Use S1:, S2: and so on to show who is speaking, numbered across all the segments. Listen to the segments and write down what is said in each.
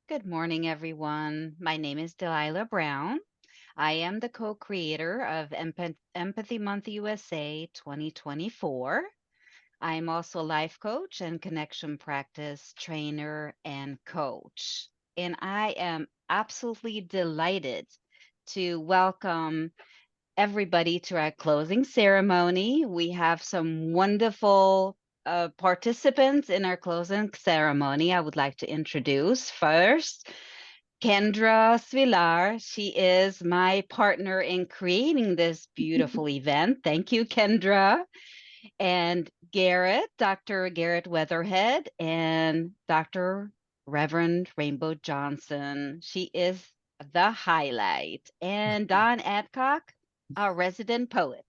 S1: Good morning, everyone. My name is Delilah Brown. I am the co creator of Empathy Month USA 2024. I'm also a life coach and connection practice trainer and coach. And I am absolutely delighted to welcome everybody to our closing ceremony. We have some wonderful participants in our closing ceremony. I would like to introduce first Kendra Svilar. She is my partner in creating this beautiful event. Thank you, Kendra. And Garrett, Dr. Garrett Weatherhead, and Dr. Reverend Rainbow Johnson. She is the highlight. And Don Adcock, our resident poet.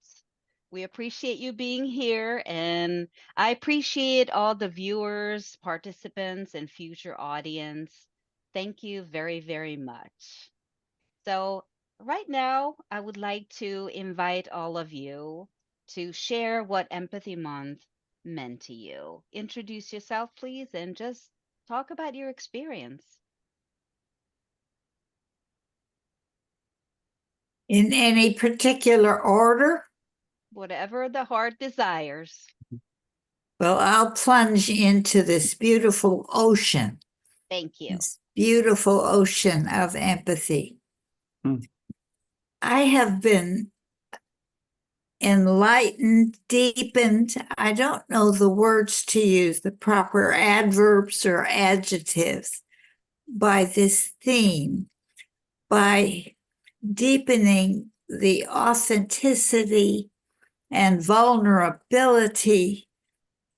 S1: We appreciate you being here, and I appreciate all the viewers, participants, and future audience. Thank you very, very much. So, right now, I would like to invite all of you to share what Empathy Month meant to you. Introduce yourself, please, and just talk about your experience,
S2: In any particular order?
S1: whatever the heart desires.
S2: Well, I'll plunge into this beautiful ocean,
S1: Thank you.
S2: this beautiful ocean of empathy.
S3: Hmm.
S2: I have been enlightened, deepened. I don't know the words to use, the proper adverbs or adjectives, by this theme, by deepening the authenticity and vulnerability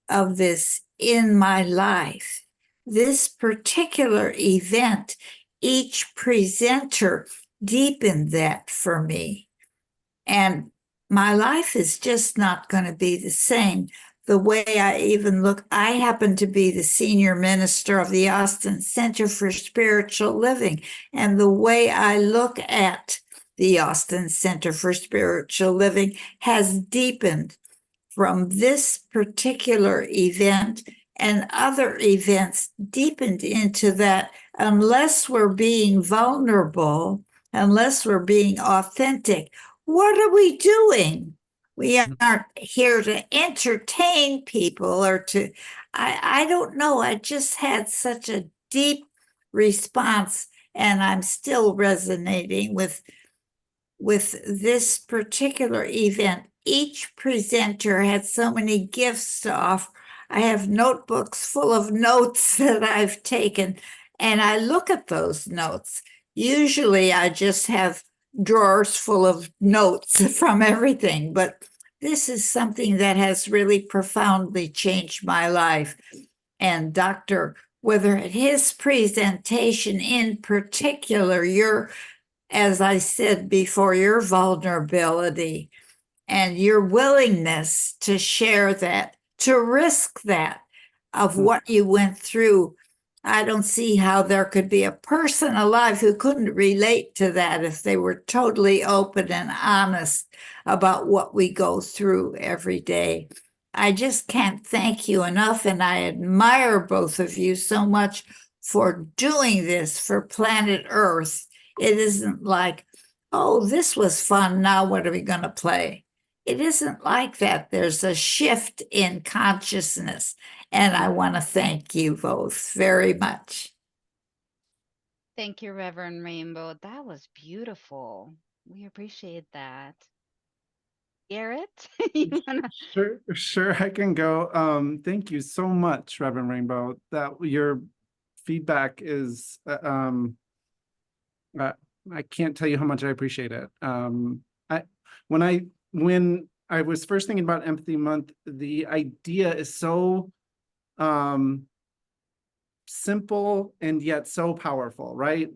S2: of this in my life. This particular event, each presenter deepened that for me. And my life is just not going to be the same. The way I even look, I happen to be the senior minister of the Austin Center for Spiritual Living. And the way I look at the Austin Center for Spiritual Living has deepened from this particular event, and other events deepened into that. Unless we're being vulnerable, unless we're being authentic, what are we doing? We aren't here to entertain people or to, I don't know. I just had such a deep response, and I'm still resonating with this particular event. Each presenter had so many gifts to offer. I have notebooks full of notes that I've taken, and I look at those notes. Usually I just have drawers full of notes from everything, but this is something that has really profoundly changed my life. And Dr. Weatherhead, his presentation in particular, as I said before, your vulnerability and your willingness to share that, to risk that of what you went through. I don't see how there could be a person alive who couldn't relate to that if they were totally open and honest about what we go through every day. I just can't thank you enough, and I admire both of you so much for doing this for planet Earth. It isn't like, oh, this was fun, now what are we going to play? It isn't like that. There's a shift in consciousness, and I want to thank you both very much.
S1: Thank you, Reverend Rainbow. That was beautiful. We appreciate that. Garrett, you wanna?
S3: Sure, I can go. Thank you so much, Reverend Rainbow. That your feedback is I can't tell you how much I appreciate it. When I was first thinking about Empathy Month, the idea is so simple and yet so powerful, right?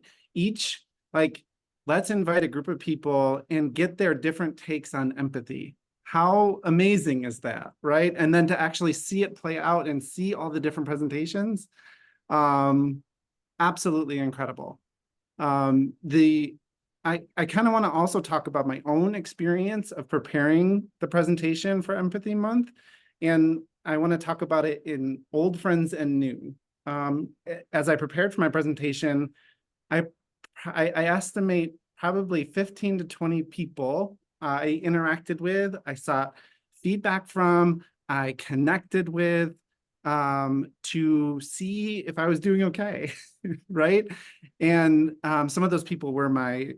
S3: Let's invite a group of people and get their different takes on empathy. How amazing is that, right? And then to actually see it play out and see all the different presentations, absolutely incredible. I kind of want to also talk about my own experience of preparing the presentation for Empathy Month. And I want to talk about it in old friends and new. as I prepared for my presentation, I estimate probably 15 to 20 people I interacted with, I sought feedback from, I connected with, to see if I was doing okay, right? And some of those people were my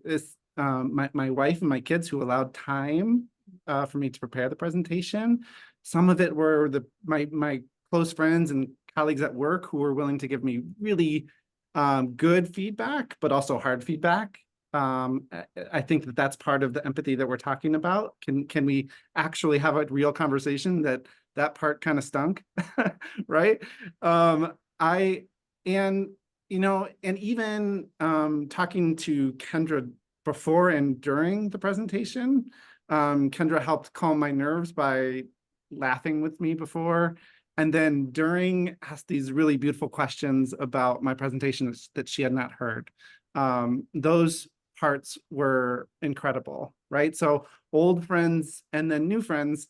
S3: wife and my kids, who allowed time for me to prepare the presentation. Some of it were my close friends and colleagues at work who were willing to give me really good feedback, but also hard feedback. I think that that's part of the empathy that we're talking about. Can we actually have a real conversation that part kind of stunk, right? And even talking to Kendra before and during the presentation, Kendra helped calm my nerves by laughing with me before. And then during, asked these really beautiful questions about my presentation that she had not heard. Those parts were incredible, right? So old friends and then new friends,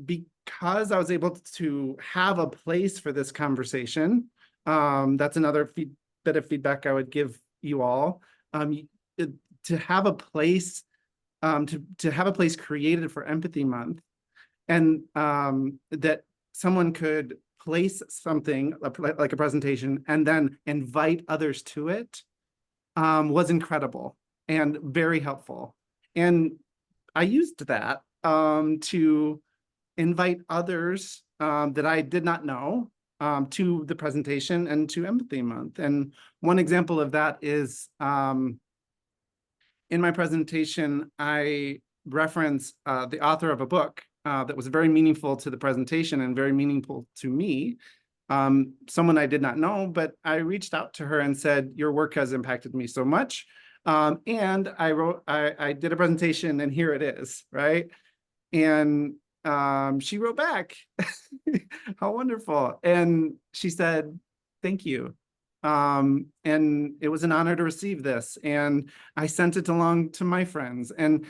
S3: because I was able to have a place for this conversation. That's another bit of feedback I would give you all. To have a place, to have a place created for Empathy Month, and that someone could place something like a presentation and then invite others to it, was incredible and very helpful. And I used that to invite others that I did not know to the presentation and to Empathy Month. And one example of that is in my presentation, I reference the author of a book that was very meaningful to the presentation and very meaningful to me. Someone I did not know, but I reached out to her and said, your work has impacted me so much. And I did a presentation, and here it is, right? And she wrote back, how wonderful. And she said, thank you. And it was an honor to receive this. And I sent it along to my friends. And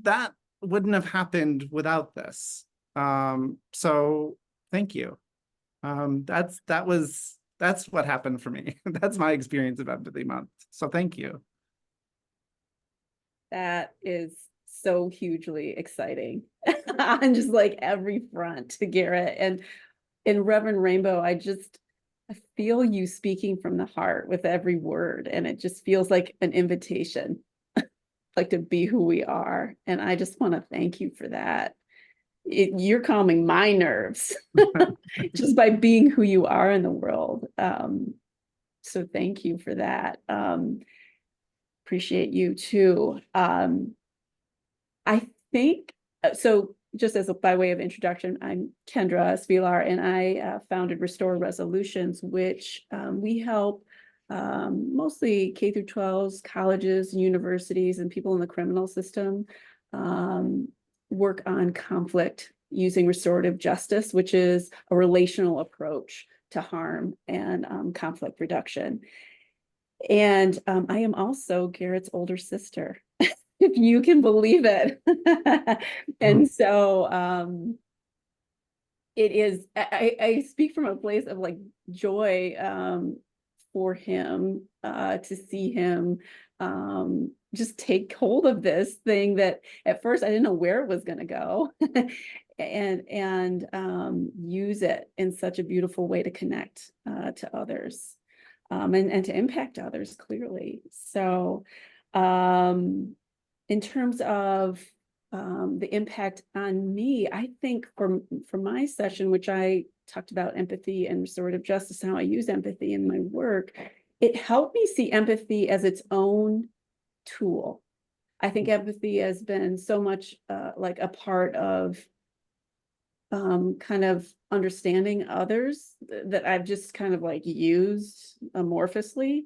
S3: that wouldn't have happened without this. So thank you. That's what happened for me. That's my experience of Empathy Month. So thank you.
S4: That is so hugely exciting on just like every front, Garrett. And in Reverend Rainbow, I feel you speaking from the heart with every word, and it just feels like an invitation, like to be who we are. And I just want to thank you for that. You're calming my nerves just by being who you are in the world. So thank you for that. Appreciate you too. I think, so just by way of introduction, I'm Kendra Spilar, and I founded Restore Resolutions, which we help mostly K through 12s, colleges, universities, and people in the criminal system work on conflict using restorative justice, which is a relational approach to harm and conflict reduction. And I am also Garrett's older sister, if you can believe it. And so it is, I speak from a place of like joy for him to see him just take hold of this thing that at first I didn't know where it was going to go and use it in such a beautiful way to connect to others and to impact others clearly. So in terms of the impact on me, I think for my session, which I talked about empathy and restorative justice, and how I use empathy in my work, it helped me see empathy as its own tool. I think empathy has been so much like a part of kind of understanding others that I've just kind of like used amorphously.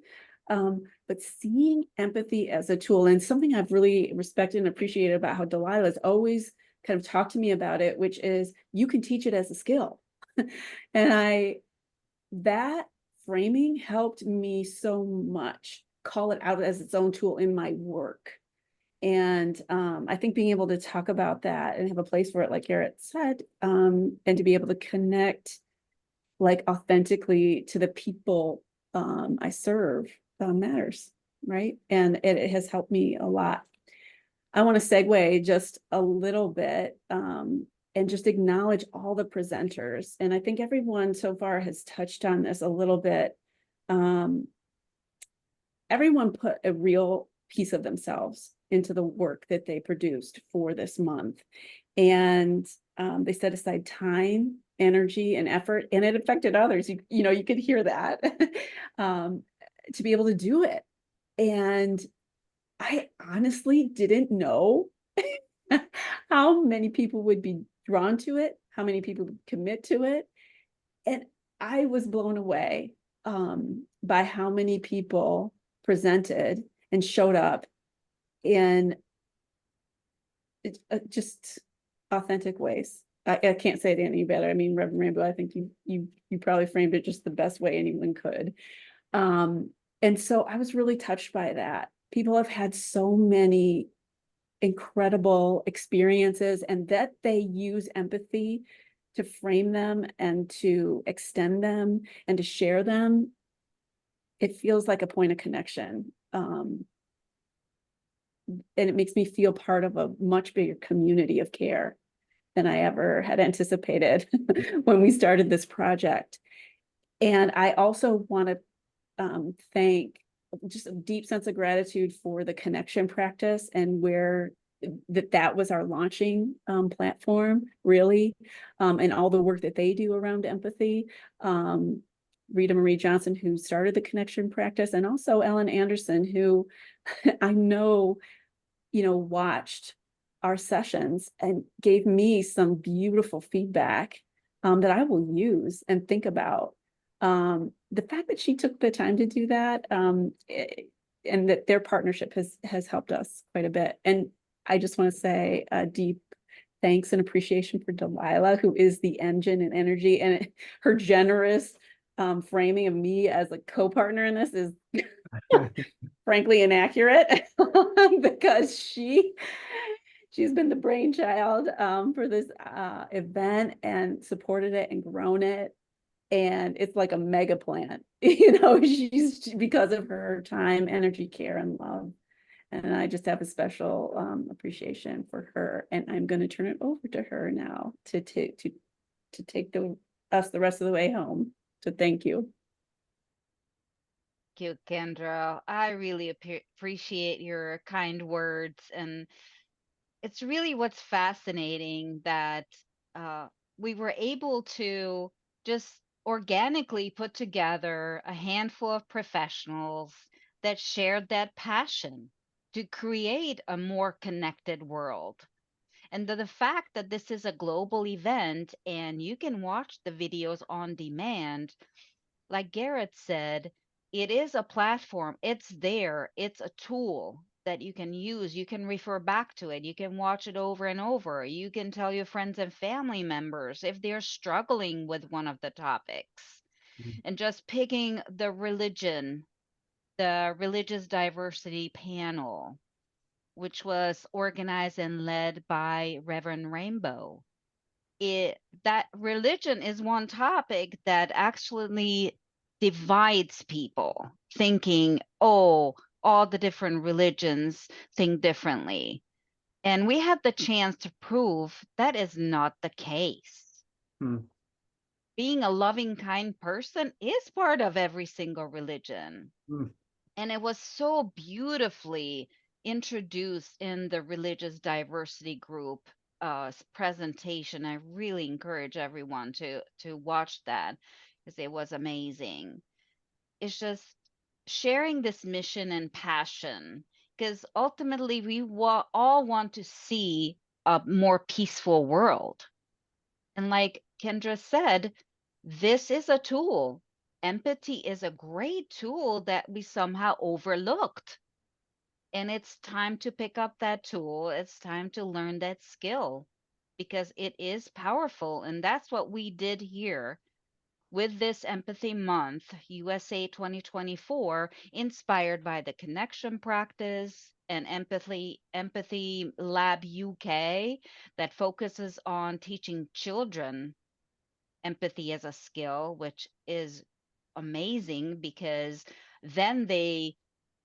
S4: But seeing empathy as a tool, and something I've really respected and appreciated about how Delilah's always kind of talked to me about it, which is you can teach it as a skill. And that framing helped me so much call it out as its own tool in my work. And I think being able to talk about that and have a place for it, like Garrett said, and to be able to connect like authentically to the people I serve matters, right? And it has helped me a lot. I want to segue just a little bit and just acknowledge all the presenters. And I think everyone so far has touched on this a little bit. Everyone put a real piece of themselves into the work that they produced for this month. And they set aside time, energy, and effort, and it affected others. You know, you could hear that to be able to do it. And I honestly didn't know how many people would be drawn to it, how many people would commit to it. And I was blown away by how many people presented and showed up in just authentic ways. I can't say it any better. I mean, Reverend Rainbow, I think you probably framed it just the best way anyone could. And so I was really touched by that. People have had so many incredible experiences, and that they use empathy to frame them and to extend them and to share them. It feels like a point of connection. And it makes me feel part of a much bigger community of care than I ever had anticipated when we started this project. And I also want to thank, just a deep sense of gratitude for the connection practice, and where that was our launching platform, really, and all the work that they do around empathy. Rita Marie Johnson, who started the connection practice, and also Ellen Anderson, who I know, watched our sessions and gave me some beautiful feedback that I will use and think about. The fact that she took the time to do that, and that their partnership has helped us quite a bit. And I just want to say a deep thanks and appreciation for Delilah, who is the engine and energy, and her generous framing of me as a co-partner in this is frankly inaccurate because she's been the brainchild for this event, and supported it and grown it. And it's like a mega plant, she's because of her time, energy, care, and love. And I just have a special appreciation for her. And I'm going to turn it over to her now to take us the rest of the way home. So thank you.
S1: Thank you, Kendra. I really appreciate your kind words. And it's really what's fascinating that we were able to just organically put together a handful of professionals that shared that passion to create a more connected world. And the fact that this is a global event and you can watch the videos on demand, like Garrett said, it is a platform. It's there. It's a tool that you can use. You can refer back to it. You can watch it over and over. You can tell your friends and family members if they're struggling with one of the topics.
S3: Mhm.
S1: And just picking the religious diversity panel, which was organized and led by Reverend Rainbow. That religion is one topic that actually divides people, thinking, oh, all the different religions think differently. And we had the chance to prove that is not the case.
S3: Hmm.
S1: Being a loving, kind person is part of every single religion.
S3: Hmm.
S1: And it was so beautifully introduced in the religious diversity group presentation. I really encourage everyone to watch that because it was amazing. It's just sharing this mission and passion, because ultimately we all want to see a more peaceful world. And like Kendra said, this is a tool. Empathy is a great tool that we somehow overlooked. And it's time to pick up that tool. It's time to learn that skill because it is powerful. And that's what we did here with this Empathy Month, USA 2024, inspired by the Connection Practice and Empathy Lab UK that focuses on teaching children empathy as a skill, which is amazing because then they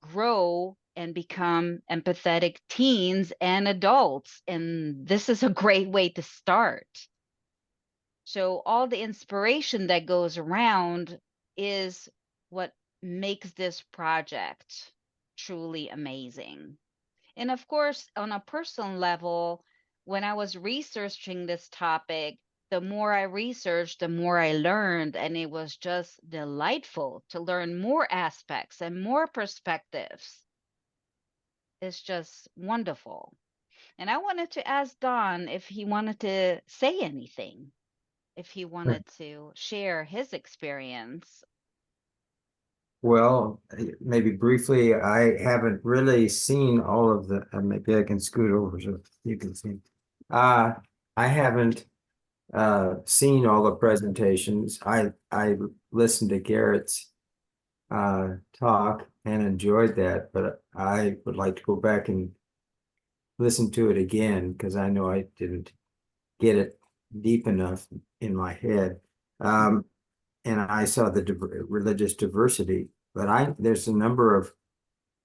S1: grow and become empathetic teens and adults. And this is a great way to start. So, all the inspiration that goes around is what makes this project truly amazing. And of course, on a personal level, when I was researching this topic, the more I researched, the more I learned. And it was just delightful to learn more aspects and more perspectives. It's just wonderful. And I wanted to ask Don if he wanted to say anything, if he wanted to share his experience.
S5: Well, maybe briefly, I haven't really seen all of the, maybe I can scoot over so you can see. I haven't seen all the presentations. I listened to Garrett's talk and enjoyed that, but I would like to go back and listen to it again because I know I didn't get it deep enough in my head. And I saw the religious diversity, but there's a number of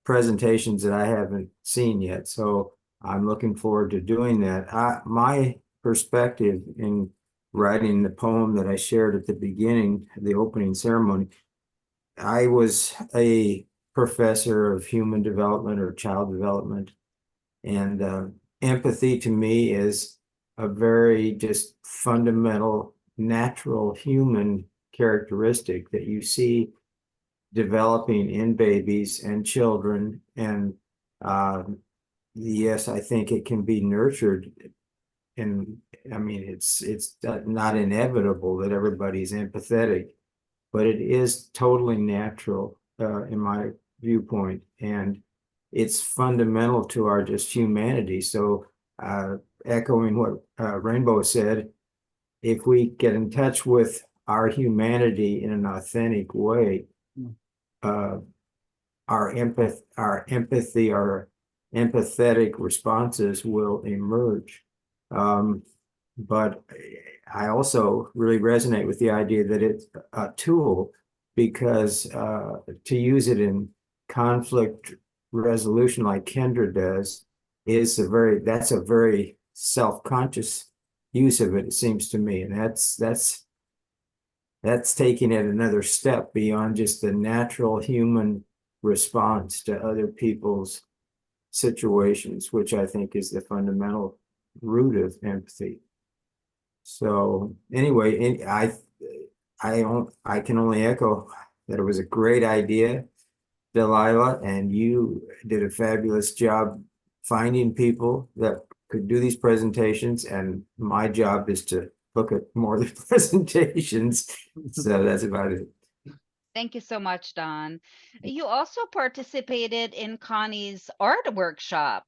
S5: presentations that I haven't seen yet. So I'm looking forward to doing that. My perspective in writing the poem that I shared at the beginning, the opening ceremony, I was a professor of human development or child development. And empathy to me is a very just fundamental, natural human characteristic that you see developing in babies and children. And yes, I think it can be nurtured. And I mean, it's not inevitable that everybody's empathetic, but it is totally natural in my viewpoint. And it's fundamental to our just humanity. So echoing what Rainbow said, if we get in touch with our humanity in an authentic way, our empathy, our empathetic responses will emerge. But I also really resonate with the idea that it's a tool because to use it in conflict resolution like Kendra does that's a very self-conscious use of it, it seems to me. And that's taking it another step beyond just the natural human response to other people's situations, which I think is the fundamental root of empathy. So anyway, I can only echo that it was a great idea, Delilah, and you did a fabulous job finding people that could do these presentations. And my job is to look at more of the presentations. So that's about it.
S1: Thank you so much, Don. You also participated in Connie's art workshop,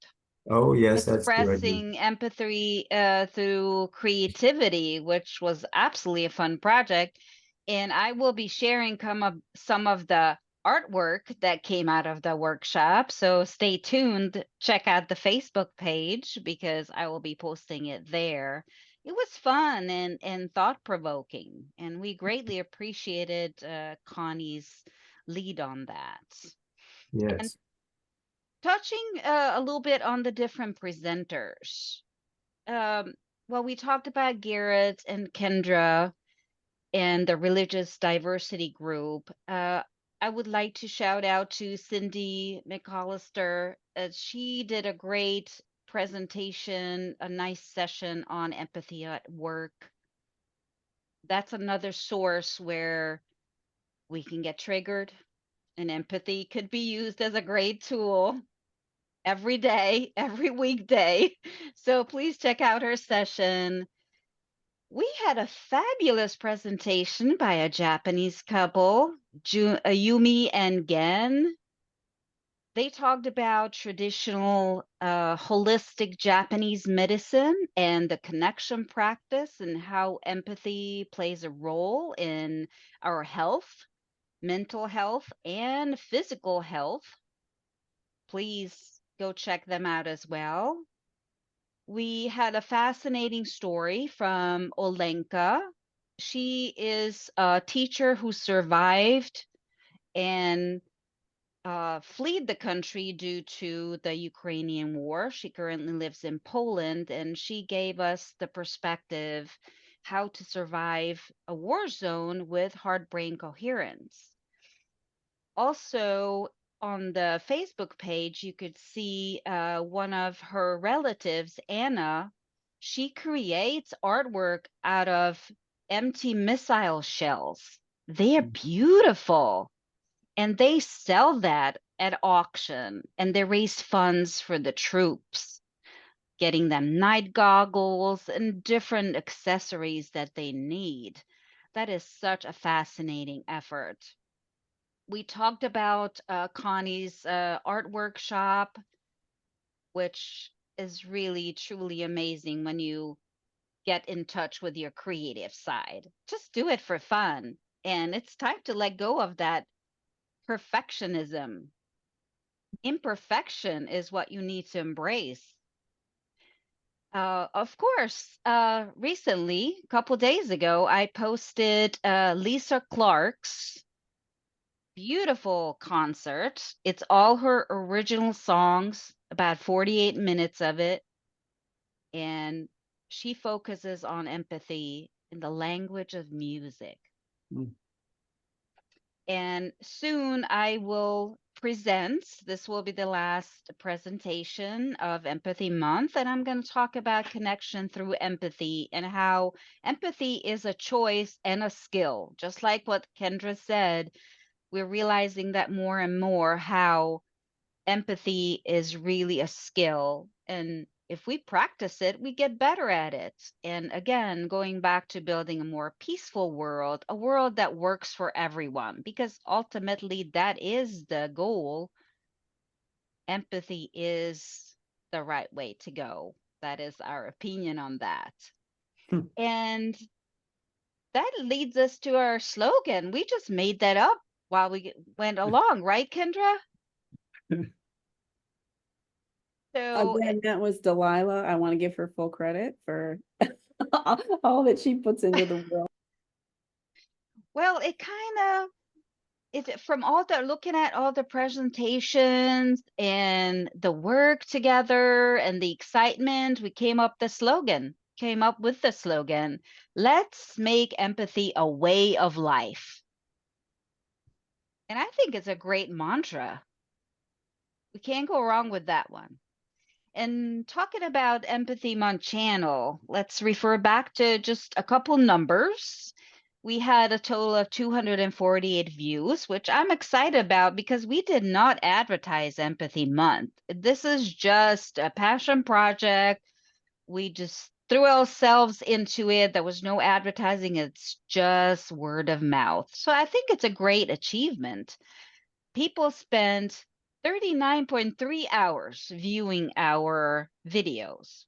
S5: Oh, yes, that's good.
S1: expressing empathy through creativity, which was absolutely a fun project. And I will be sharing some of the artwork that came out of the workshop. So stay tuned. Check out the Facebook page because I will be posting it there. It was fun and thought provoking, and we greatly appreciated Connie's lead on that. And
S5: Yes.
S1: touching a little bit on the different presenters. Um, well, we talked about Garrett and Kendra and the religious diversity group. I would like to shout out to Cindy McAllister. She did a great presentation, a nice session on empathy at work. That's another source where we can get triggered, and empathy could be used as a great tool every day, every weekday. So please check out her session. We had a fabulous presentation by a Japanese couple, Yumi and Gen. They talked about traditional holistic Japanese medicine and the connection practice and how empathy plays a role in our health, mental health, and physical health. Please go check them out as well. We had a fascinating story from Olenka, She is a teacher who survived and fled the country due to the Ukrainian war. She currently lives in Poland, and she gave us the perspective how to survive a war zone with hard brain coherence. Also, on the Facebook page, you could see one of her relatives, Anna. She creates artwork out of empty missile shells. They are beautiful, and they sell that at auction, and they raise funds for the troops, getting them night goggles and different accessories that they need. That is such a fascinating effort. We talked about Connie's art workshop, which is really truly amazing when you get in touch with your creative side. Just do it for fun. And it's time to let go of that perfectionism. Imperfection is what you need to embrace. Of course, recently, a couple days ago, I posted Lisa Clark's beautiful concert. It's all her original songs, about 48 minutes of it. And she focuses on empathy in the language of music.
S3: Mm.
S1: And soon I will present, this will be the last presentation of Empathy Month, and I'm going to talk about connection through empathy and how empathy is a choice and a skill. Just like what Kendra said, we're realizing that more and more how empathy is really a skill. And if we practice it, we get better at it. And again, going back to building a more peaceful world, a world that works for everyone, because ultimately that is the goal. Empathy is the right way to go. That is our opinion on that.
S3: Hmm.
S1: And that leads us to our slogan. We just made that up while we went along, right, Kendra? So
S4: Again, that was Delilah. I want to give her full credit for all that she puts into the world.
S1: well, it kind of it from all the looking at all the presentations and the work together and the excitement, we came up with the slogan, let's make empathy a way of life. And I think it's a great mantra. We can't go wrong with that one. And talking about Empathy Month channel, let's refer back to just a couple numbers. We had a total of 248 views, which I'm excited about because we did not advertise Empathy Month. This is just a passion project. We just threw ourselves into it. There was no advertising, it's just word of mouth. So I think it's a great achievement. People spent 39.3 hours viewing our videos.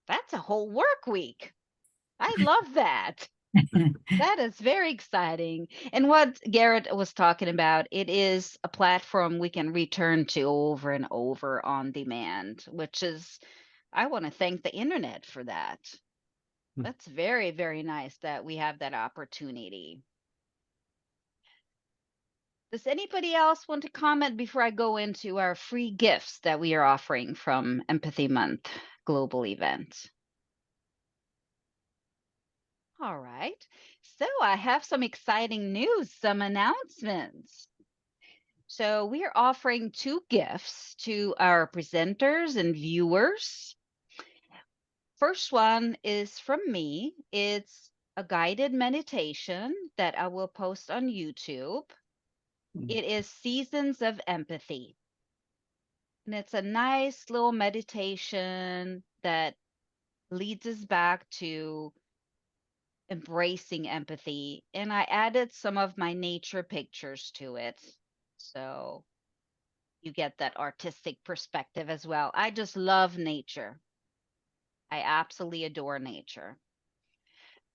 S1: That's a whole work week. I love that. That is very exciting. And what Garrett was talking about, it is a platform we can return to over and over on demand, which is, I want to thank the internet for that. That's very, very nice that we have that opportunity. Does anybody else want to comment before I go into our free gifts that we are offering from Empathy Month global event? All right. So I have some exciting news, some announcements. So we are offering 2 gifts to our presenters and viewers. First one is from me. It's a guided meditation that I will post on YouTube. It is Seasons of Empathy. And it's a nice little meditation that leads us back to embracing empathy. And I added some of my nature pictures to it. So you get that artistic perspective as well. I just love nature. I absolutely adore nature.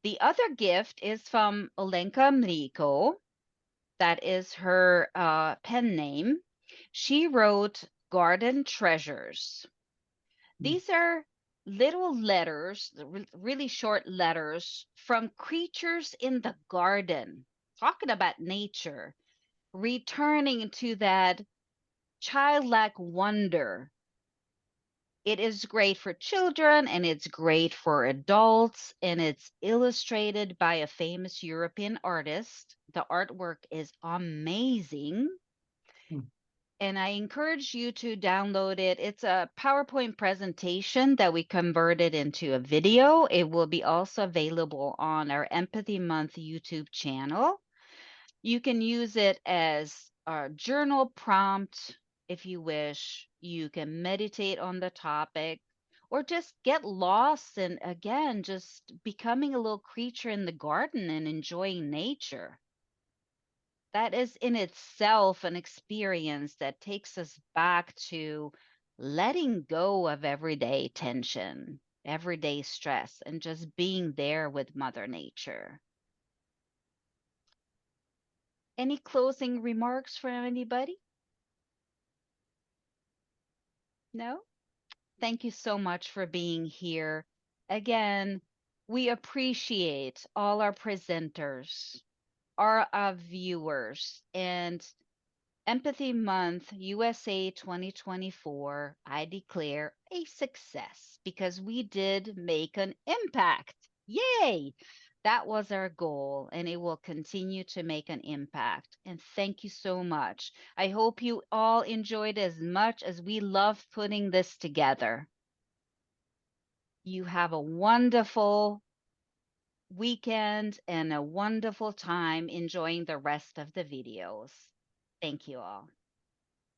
S1: The other gift is from Olenka Mriko. That is her pen name. She wrote Garden Treasures. These are little letters, really short letters from creatures in the garden, talking about nature, returning to that childlike wonder. It is great for children and it's great for adults, and it's illustrated by a famous European artist. The artwork is amazing.
S3: Hmm.
S1: And I encourage you to download it. It's a PowerPoint presentation that we converted into a video. It will be also available on our Empathy Month YouTube channel. You can use it as a journal prompt if you wish. You can meditate on the topic or just get lost and again, just becoming a little creature in the garden and enjoying nature. That is in itself an experience that takes us back to letting go of everyday tension, everyday stress, and just being there with Mother Nature. Any closing remarks from anybody? No? Thank you so much for being here. Again, we appreciate all our presenters, our viewers, and Empathy Month USA 2024, I declare a success because we did make an impact. Yay! That was our goal, and it will continue to make an impact. And thank you so much. I hope you all enjoyed as much as we love putting this together. You have a wonderful weekend and a wonderful time enjoying the rest of the videos. Thank you all.